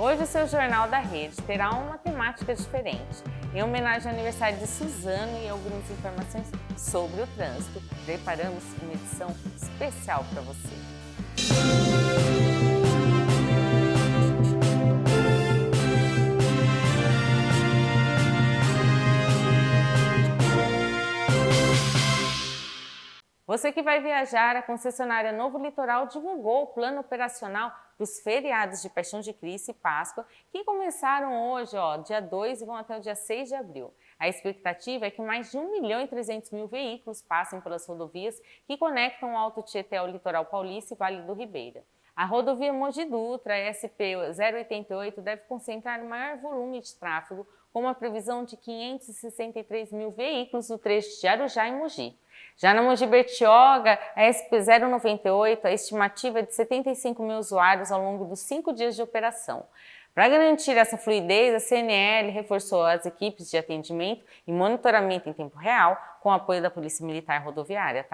Hoje o seu Jornal da Rede terá uma temática diferente. Em homenagem ao aniversário de Suzano e algumas informações sobre o trânsito, preparamos uma edição especial para você. Você que vai viajar, a concessionária Novo Litoral divulgou o plano operacional dos feriados de Paixão de Cristo e Páscoa, que começaram hoje, dia 2 e vão até o dia 6 de abril. A expectativa é que mais de 1.300.000 veículos passem pelas rodovias que conectam o Alto Tietê ao litoral paulista e Vale do Ribeira. A rodovia Mogi Dutra, SP 088, deve concentrar o maior volume de tráfego, com uma previsão de 563.000 veículos no trecho de Arujá e Mogi. Já na Mogi Bertioga, a SP 098, a estimativa é de 75.000 usuários ao longo dos 5 dias de operação. Para garantir essa fluidez, a CNL reforçou as equipes de atendimento e monitoramento em tempo real, com o apoio da Polícia Militar Rodoviária,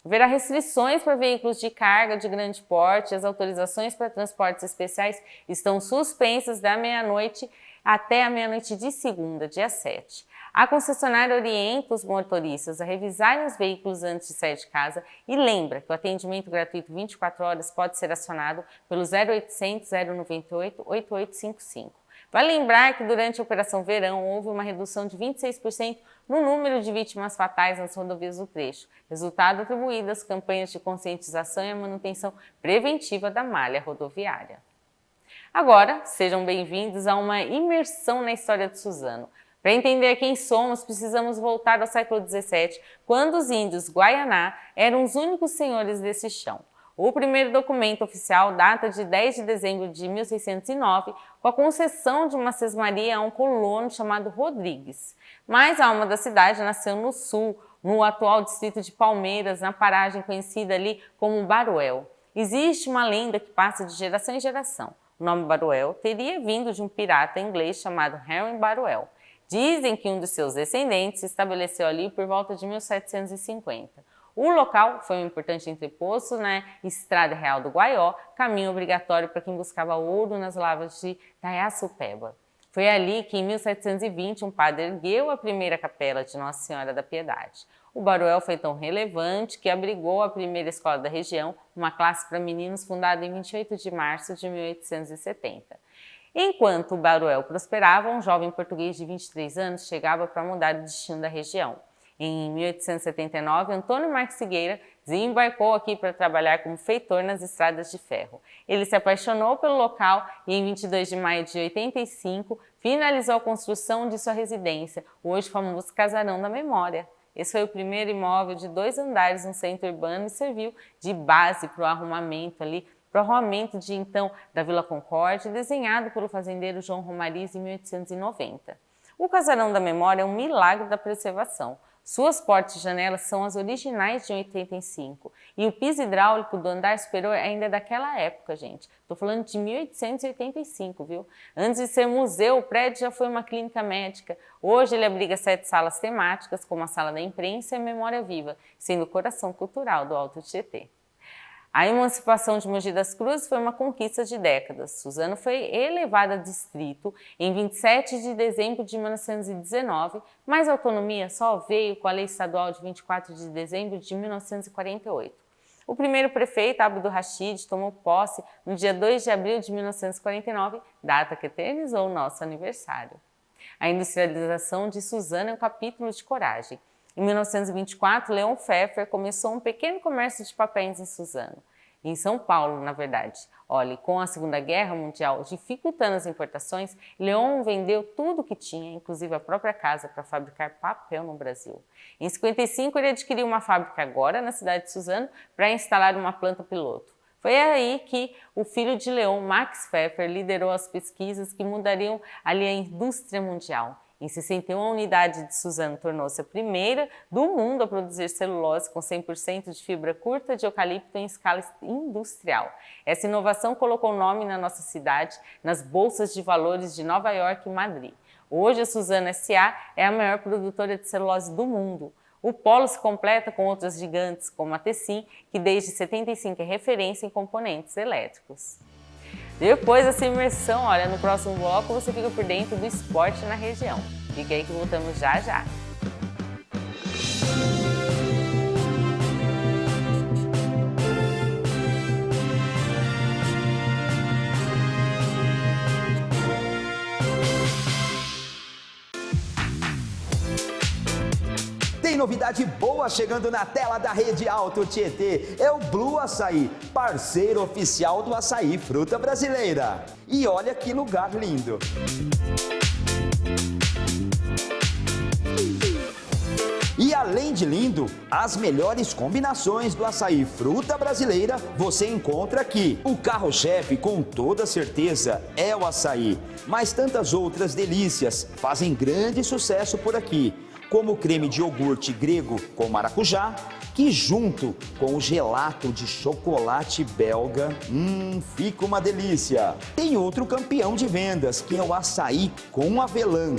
Haverá restrições para veículos de carga de grande porte. As autorizações para transportes especiais estão suspensas da meia-noite até a meia-noite de segunda, dia 7. A concessionária orienta os motoristas a revisarem os veículos antes de sair de casa e lembra que o atendimento gratuito 24 horas pode ser acionado pelo 0800 098 8855. Vale lembrar que durante a Operação Verão houve uma redução de 26% no número de vítimas fatais nas rodovias do trecho, resultado atribuído às campanhas de conscientização e à manutenção preventiva da malha rodoviária. Agora, sejam bem-vindos a uma imersão na história de Suzano. Para entender quem somos, precisamos voltar ao século XVII, quando os índios Guaianá eram os únicos senhores desse chão. O primeiro documento oficial data de 10 de dezembro de 1609, com a concessão de uma sesmaria a um colono chamado Rodrigues. Mas a alma da cidade nasceu no sul, no atual distrito de Palmeiras, na paragem conhecida ali como Baruel. Existe uma lenda que passa de geração em geração. O nome Baruel teria vindo de um pirata inglês chamado Henry Baruel. Dizem que um dos seus descendentes se estabeleceu ali por volta de 1750. O local foi um importante entreposto na Estrada Real do Guaió, caminho obrigatório para quem buscava ouro nas lavras de Taiaçupeba. Foi ali que, em 1720, um padre ergueu a primeira capela de Nossa Senhora da Piedade. O Baruel foi tão relevante que abrigou a primeira escola da região, uma classe para meninos fundada em 28 de março de 1870. Enquanto o Baruel prosperava, um jovem português de 23 anos chegava para mudar o destino da região. Em 1879, Antônio Marques Figueira desembarcou aqui para trabalhar como feitor nas estradas de ferro. Ele se apaixonou pelo local e, em 22 de maio de 85, finalizou a construção de sua residência, o hoje famoso Casarão da Memória. Esse foi o primeiro imóvel de 2 andares no centro urbano e serviu de base para o arrumamento da Vila Concórdia, desenhado pelo fazendeiro João Romariz em 1890. O Casarão da Memória é um milagre da preservação. Suas portas e janelas são as originais de 85 e o piso hidráulico do andar superior ainda é daquela época, gente. Estou falando de 1885, viu? Antes de ser museu, o prédio já foi uma clínica médica. Hoje ele abriga 7 salas temáticas, como a Sala da Imprensa e a Memória Viva, sendo o coração cultural do Alto Tietê. A emancipação de Mogi das Cruzes foi uma conquista de décadas. Suzano foi elevada a distrito em 27 de dezembro de 1919, mas a autonomia só veio com a Lei Estadual de 24 de dezembro de 1948. O primeiro prefeito, Abdo Rachid, tomou posse no dia 2 de abril de 1949, data que eternizou o nosso aniversário. A industrialização de Suzano é um capítulo de coragem. Em 1924, Leon Pfeffer começou um pequeno comércio de papéis em Suzano, em São Paulo, na verdade. Olha, com a Segunda Guerra Mundial dificultando as importações, Leon vendeu tudo o que tinha, inclusive a própria casa, para fabricar papel no Brasil. Em 55, ele adquiriu uma fábrica agora na cidade de Suzano para instalar uma planta piloto. Foi aí que o filho de Leon, Max Pfeffer, liderou as pesquisas que mudariam ali a indústria mundial. Em 61, a unidade de Suzano tornou-se a primeira do mundo a produzir celulose com 100% de fibra curta de eucalipto em escala industrial. Essa inovação colocou o nome na nossa cidade nas bolsas de valores de Nova York e Madrid. Hoje, a Suzano S.A. é a maior produtora de celulose do mundo. O polo se completa com outras gigantes, como a Tessin, que desde 75 é referência em componentes elétricos. Depois dessa imersão, olha, no próximo bloco você fica por dentro do esporte na região. Fica aí que voltamos já já. Tem novidade boa chegando na tela da Rede Alto Tietê. É o Blue Açaí, parceiro oficial do açaí fruta brasileira. E olha que lugar lindo. E além de lindo, as melhores combinações do açaí fruta brasileira você encontra aqui. O carro-chefe, com toda certeza, é o açaí. Mas tantas outras delícias fazem grande sucesso por aqui, como o creme de iogurte grego com maracujá, que junto com o gelato de chocolate belga, fica uma delícia. Tem outro campeão de vendas, que é o açaí com avelã.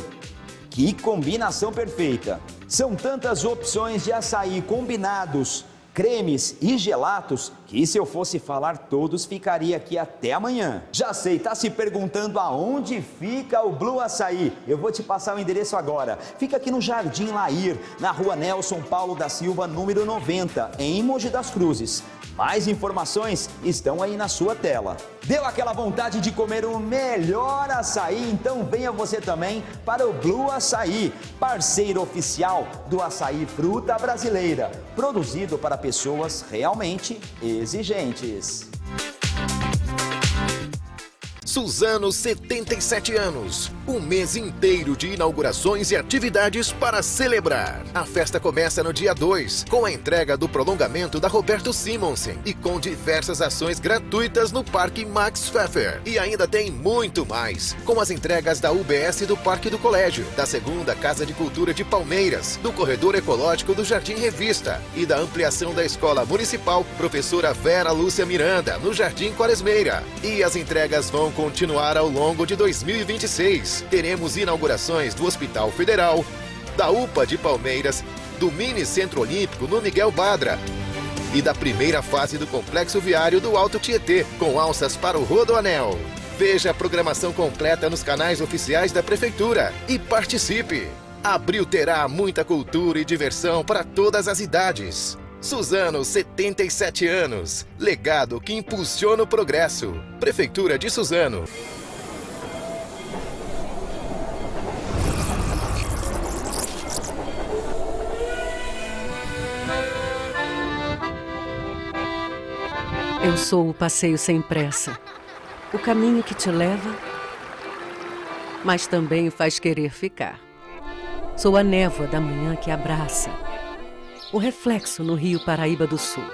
Que combinação perfeita! São tantas opções de açaí combinados, cremes e gelatos, que se eu fosse falar todos, ficaria aqui até amanhã. Já sei, tá se perguntando aonde fica o Blue Açaí? Eu vou te passar o endereço agora. Fica aqui no Jardim Lair, na rua Nelson Paulo da Silva, número 90, em Mogi das Cruzes. Mais informações estão aí na sua tela. Deu aquela vontade de comer o melhor açaí? Então venha você também para o Blue Açaí, parceiro oficial do açaí fruta brasileira, produzido para pessoas realmente exigentes. Suzano, 77 anos. Um mês inteiro de inaugurações e atividades para celebrar. A festa começa no dia 2, com a entrega do prolongamento da Roberto Simonsen e com diversas ações gratuitas no Parque Max Pfeffer. E ainda tem muito mais, com as entregas da UBS do Parque do Colégio, da segunda Casa de Cultura de Palmeiras, do Corredor Ecológico do Jardim Revista e da ampliação da Escola Municipal Professora Vera Lúcia Miranda, no Jardim Quaresmeira. E as entregas vão continuar ao longo de 2026. Teremos inaugurações do Hospital Federal, da UPA de Palmeiras, do Mini Centro Olímpico no Miguel Badra e da primeira fase do Complexo Viário do Alto Tietê, com alças para o Rodoanel. Veja a programação completa nos canais oficiais da Prefeitura e participe! Abril terá muita cultura e diversão para todas as idades. Suzano, 77 anos. Legado que impulsiona o progresso. Prefeitura de Suzano. Eu sou o passeio sem pressa. O caminho que te leva, mas também o faz querer ficar. Sou a névoa da manhã que abraça. O reflexo no Rio Paraíba do Sul.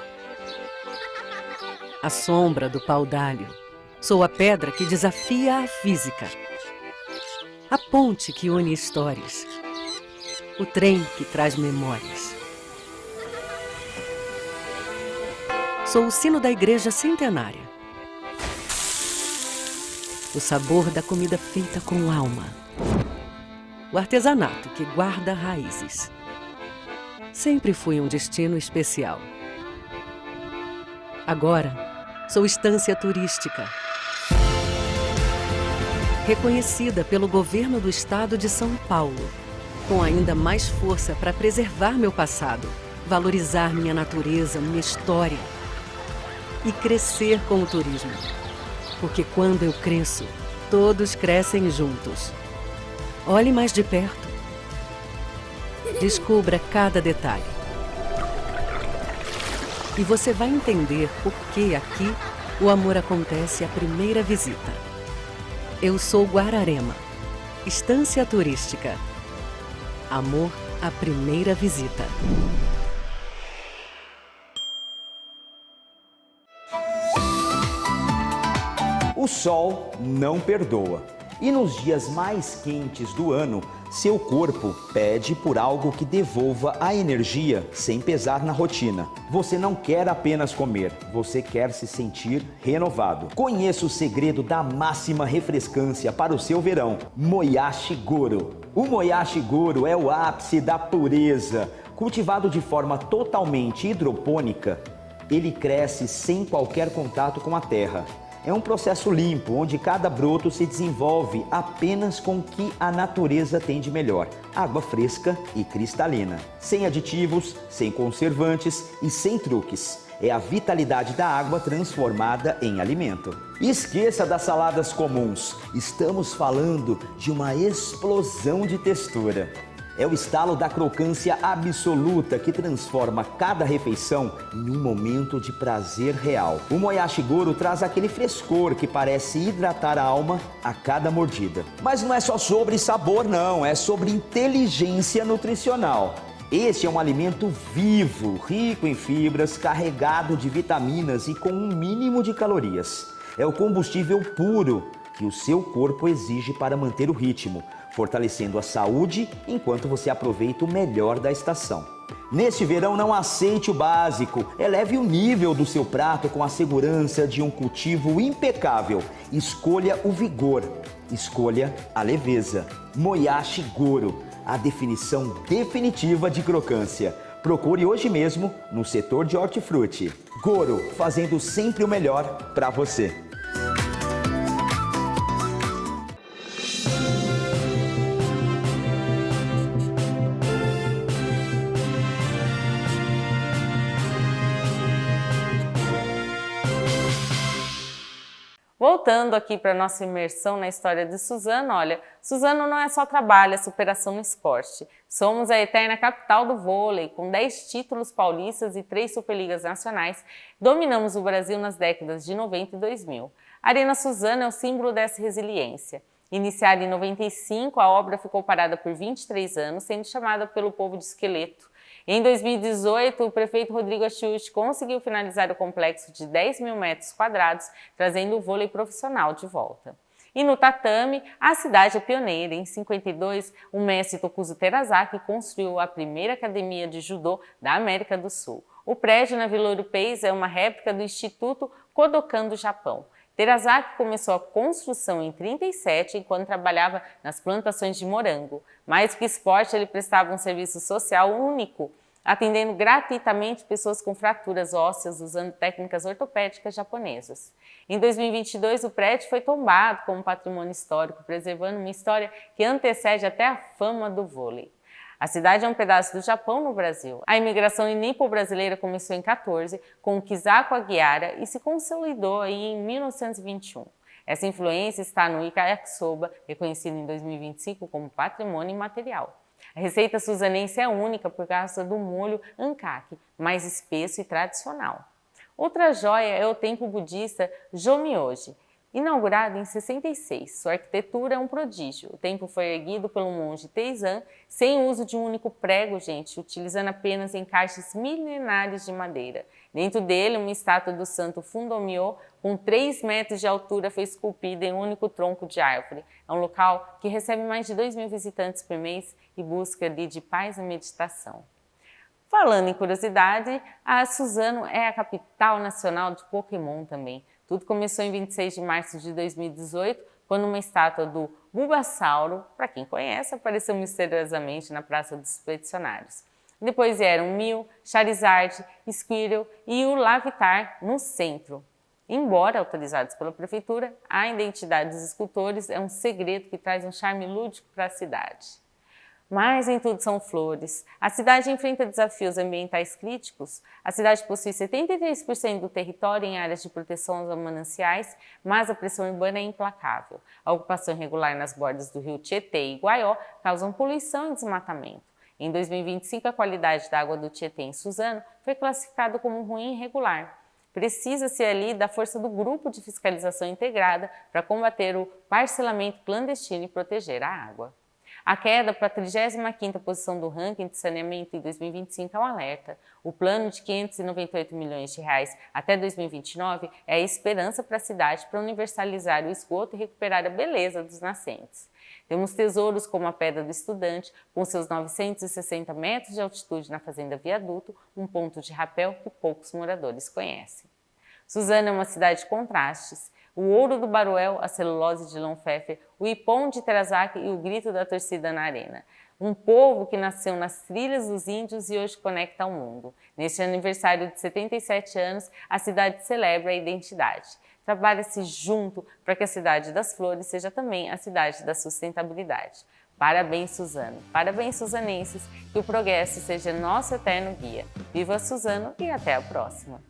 A sombra do pau-d'alho. Sou a pedra que desafia a física. A ponte que une histórias. O trem que traz memórias. Sou o sino da igreja centenária. O sabor da comida feita com alma. O artesanato que guarda raízes. Sempre fui um destino especial. Agora, sou estância turística. Reconhecida pelo governo do estado de São Paulo, com ainda mais força para preservar meu passado, valorizar minha natureza, minha história e crescer com o turismo. Porque quando eu cresço, todos crescem juntos. Olhe mais de perto. Descubra cada detalhe. E você vai entender por que aqui o amor acontece à primeira visita. Eu sou Guararema, estância turística. Amor à primeira visita. O sol não perdoa. E nos dias mais quentes do ano, seu corpo pede por algo que devolva a energia sem pesar na rotina. Você não quer apenas comer, você quer se sentir renovado. Conheça o segredo da máxima refrescância para o seu verão, Moyashi Goro. O Moyashi Goro é o ápice da pureza. Cultivado de forma totalmente hidropônica, ele cresce sem qualquer contato com a terra. É um processo limpo, onde cada broto se desenvolve apenas com o que a natureza tem de melhor: água fresca e cristalina. Sem aditivos, sem conservantes e sem truques. É a vitalidade da água transformada em alimento. Esqueça das saladas comuns. Estamos falando de uma explosão de textura. É o estalo da crocância absoluta que transforma cada refeição em um momento de prazer real. O Moyashi Goro traz aquele frescor que parece hidratar a alma a cada mordida. Mas não é só sobre sabor não, é sobre inteligência nutricional. Este é um alimento vivo, rico em fibras, carregado de vitaminas e com um mínimo de calorias. É o combustível puro que o seu corpo exige para manter o ritmo, fortalecendo a saúde enquanto você aproveita o melhor da estação. Neste verão, não aceite o básico, eleve o nível do seu prato com a segurança de um cultivo impecável. Escolha o vigor, escolha a leveza. Moyashi Goro, a definição definitiva de crocância. Procure hoje mesmo no setor de hortifruti. Goro, fazendo sempre o melhor para você. Voltando aqui para a nossa imersão na história de Suzano, olha, Suzano não é só trabalho, é superação no esporte. Somos a eterna capital do vôlei, com 10 títulos paulistas e 3 Superligas nacionais. Dominamos o Brasil nas décadas de 90 e 2000. A Arena Suzano é o símbolo dessa resiliência. Iniciada em 95, a obra ficou parada por 23 anos, sendo chamada pelo povo de esqueleto. Em 2018, o prefeito Rodrigo Achiuchi conseguiu finalizar o complexo de 10 mil metros quadrados, trazendo o vôlei profissional de volta. E no tatame, a cidade é pioneira. Em 52, o mestre Tokuzo Terasaki construiu a primeira academia de judô da América do Sul. O prédio na Vila Ouro-Pays é uma réplica do Instituto Kodokan do Japão. Terasaki começou a construção em 37, enquanto trabalhava nas plantações de morango. Mais do que esporte, ele prestava um serviço social único, atendendo gratuitamente pessoas com fraturas ósseas usando técnicas ortopédicas japonesas. Em 2022, o prédio foi tombado como patrimônio histórico, preservando uma história que antecede até a fama do vôlei. A cidade é um pedaço do Japão no Brasil. A imigração nipo-brasileira começou em 14, com o Kisako Agiara, e se consolidou em 1921. Essa influência está no Ika Yakisoba, reconhecido em 2025 como patrimônio imaterial. A receita suzanense é única por causa do molho ankaki, mais espesso e tradicional. Outra joia é o templo budista Jomyoji, inaugurado em 66. Sua arquitetura é um prodígio. O templo foi erguido pelo monge Teizan, sem uso de um único prego, gente, utilizando apenas encaixes milenares de madeira. Dentro dele, uma estátua do santo Fundomyo, com 3 metros de altura, foi esculpida em um único tronco de árvore. É um local que recebe mais de 2.000 visitantes por mês e busca ali de paz e meditação. Falando em curiosidade, a Suzano é a capital nacional de Pokémon também. Tudo começou em 26 de março de 2018, quando uma estátua do Bulbasauro, para quem conhece, apareceu misteriosamente na Praça dos Expedicionários. Depois vieram Mew, Charizard, Squirtle e o Larvitar no centro. Embora autorizados pela prefeitura, a identidade dos escultores é um segredo que traz um charme lúdico para a cidade. Mas em tudo são flores. A cidade enfrenta desafios ambientais críticos. A cidade possui 73% do território em áreas de proteção aos mananciais, mas a pressão urbana é implacável. A ocupação irregular nas bordas do rio Tietê e Guaió causam poluição e desmatamento. Em 2025, a qualidade da água do Tietê em Suzano foi classificada como ruim e irregular. Precisa-se ali da força do Grupo de Fiscalização Integrada para combater o parcelamento clandestino e proteger a água. A queda para a 35ª posição do ranking de saneamento em 2025 é um alerta. O plano de 598 milhões de reais até 2029 é a esperança para a cidade para universalizar o esgoto e recuperar a beleza dos nascentes. Temos tesouros como a Pedra do Estudante, com seus 960 metros de altitude na Fazenda Viaduto, um ponto de rapel que poucos moradores conhecem. Suzano é uma cidade de contrastes. O ouro do Baruel, a celulose de Longpfeffer, o Ippon de Terasaki e o grito da torcida na arena. Um povo que nasceu nas trilhas dos índios e hoje conecta ao mundo. Neste aniversário de 77 anos, a cidade celebra a identidade. Trabalhe-se junto para que a cidade das flores seja também a cidade da sustentabilidade. Parabéns, Suzano! Parabéns, suzanenses! Que o progresso seja nosso eterno guia. Viva Suzano e até a próxima!